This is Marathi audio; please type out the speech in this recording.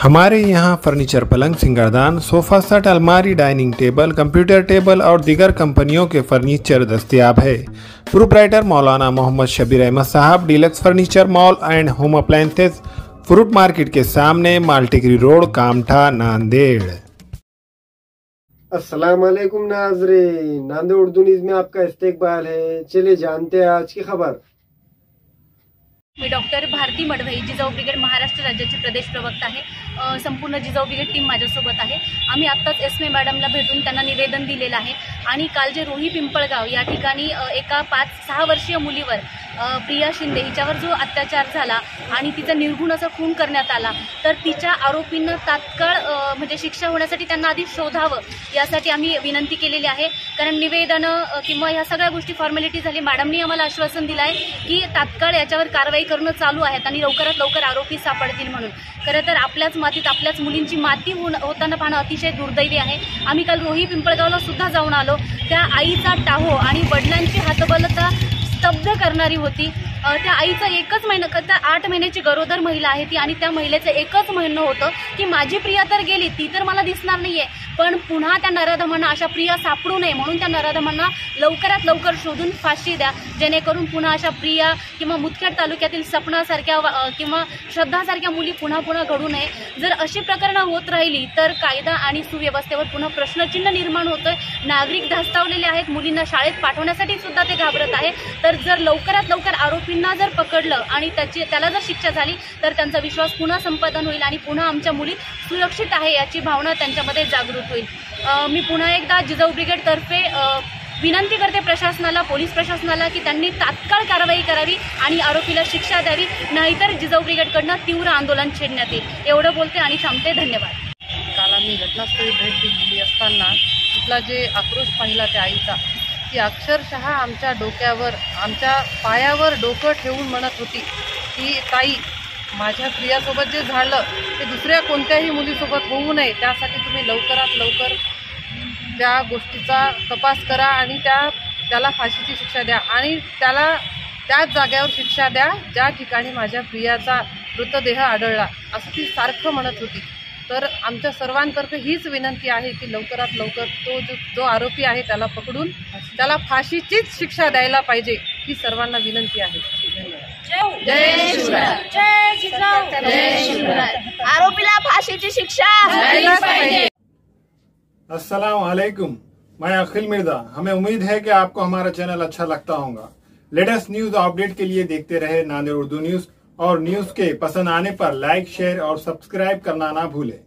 हमारे यहाँ फर्नीचर, पलंग, सिंगारदान, सोफा सेट, अलमारी, डाइनिंग टेबल, कंप्यूटर टेबल और दीगर कंपनियों के फर्नीचर दस्तयाब है। Proprietor Maulana Mohammad Shabbir Ahmad Sahab, deluxe furniture mall and home appliances, fruit market के सामने, मालटेकरी रोड, कामठा, नांदेड़। अस्सलाम वालेकुम नाज़रीन, नांदेड़ उर्दू न्यूज़ में आपका इस्तकबाल है। चलिए जानते हैं आज की खबर। मी डॉक्टर भारती मडवई, जिजाऊ ब्रिगेड महाराष्ट्र राज्याची प्रदेश प्रवक्ता आहे। संपूर्ण जिजाऊ ब्रिगेड टीम माझ्यासोबत आहे। आम्ही आत्ताच एसमे मॅडमला भेटून त्यांना निवेदन दिलेलं आहे आणि काल जे रोही पिंपळगाव या ठिकाणी एका 5-6 वर्षीय मुलीवर प्रिया शिंदे हिच्यावर जो अत्याचार झाला आणि तिचा निर्घुण असा खून करण्यात आला, तर तिच्या आरोपींना तात्काळ म्हणजे शिक्षा होण्यासाठी त्यांना आधी शोधावं यासाठी आम्ही विनंती केलेली आहे। कारण निवेदनं किंवा ह्या सगळ्या गोष्टी फॉर्मॅलिटी झाली। मॅडमनी आम्हाला आश्वासन दिलं आहे की तात्काळ याच्यावर कारवाई करणं चालू आहे आणि लवकरात लवकर आरोपी सापडतील म्हणून। खरं तर आपल्याच मातीत आपल्याच मुलींची माती होताना पाहणं अतिशय दुर्दैवी आहे। आम्ही काल रोही पिंपळगावला सुद्धा जाऊन आलो। त्या आईचा टाहो आणि वडिलांची हातबलता स्तब्ध करणारी होती। त्या आईचं एकच महिना, 8 महिन्याची गरोदर महिला आहे ती, आणि त्या महिलेचं एकच म्हणणं होतं की माझी प्रिया तर गेली, ती तर मला दिसणार नाहीये, पण पुन्हा त्या नराधमांना अशा प्रिया सापडू नये म्हणून त्या नराधमांना लवकरात लवकर शोधून फाशी द्या, जेणेकरून पुन्हा अशा प्रिया किंवा मुदखेड तालुक्यातील सपनासारख्या किंवा श्रद्धासारख्या मुली पुन्हा घडू नये। जर अशी प्रकरणं होत राहिली तर कायदा आणि सुव्यवस्थेवर पुन्हा प्रश्नचिन्ह निर्माण होतोय। नागरिक धास्तावलेले आहेत, मुलींना शाळेत पाठवण्यासाठी सुद्धा ते घाबरत आहे। तर जर लवकरात लवकर आरोपींना जर पकडलं आणि त्याला जर शिक्षा झाली तर त्यांचा विश्वास पुन्हा संपादन होईल आणि पुन्हा आमच्या मुली सुरक्षित आहे याची भावना त्यांच्यामध्ये जागृत होईल। मी पुन्हा एकदा जिजाऊ ब्रिगेड तर्फे विनंती करते प्रशासनाला, पोलीस प्रशासनाला की त्यांनी तात्काळ कारवाई करावी आणि आरोपीला शिक्षा द्यावी, नाहीतर जिजाऊ ब्रिगेडकडनं तीव्र आंदोलन छेडण्यात येईल। एवढं बोलते आणि थांबते। धन्यवाद। काल आम्ही घटनास्थळी भेट दिलेली असताना तिथला जे आक्रोश पाहिला त्या आईचा, ती अक्षरशः आमच्या डोक्यावर, आमच्या पायावर डोकं ठेवून म्हणत होती की ताई, माझ्या प्रियासोबत जे झालं ते दुसऱ्या कोणत्याही मुलीसोबत होऊ नये, त्यासाठी तुम्ही लवकरात लवकर त्या गोष्टीचा तपास करा आणि त्याला फाशीची शिक्षा द्या आणि त्याला त्याच जागेवर शिक्षा द्या ज्या ठिकाणी माझ्या प्रियाचा मृतदेह आढळला, असं ती सारखं म्हणत होती। तर आमच्या सर्वांतर्फे हीच विनंती आहे की लवकरात लवकर तो जो आरोपी आहे त्याला पकडून त्याला फाशीचीच शिक्षा द्यायला पाहिजे, ही सर्वांना विनंती आहे। जय शिवराय, जय जिजाऊ, जय शिवराय। आरोपीला फाशीची शिक्षा द्यायलाच पाहिजे। अस्सलाम वालेकुम, मैं अखिल मिर्जा। हमें उम्मीद है कि आपको हमारा चैनल अच्छा लगता होगा। लेटेस्ट न्यूज अपडेट के लिए देखते रहे नांदेड़ उर्दू न्यूज, और न्यूज के पसंद आने पर लाइक, शेयर और सब्सक्राइब करना ना भूलें।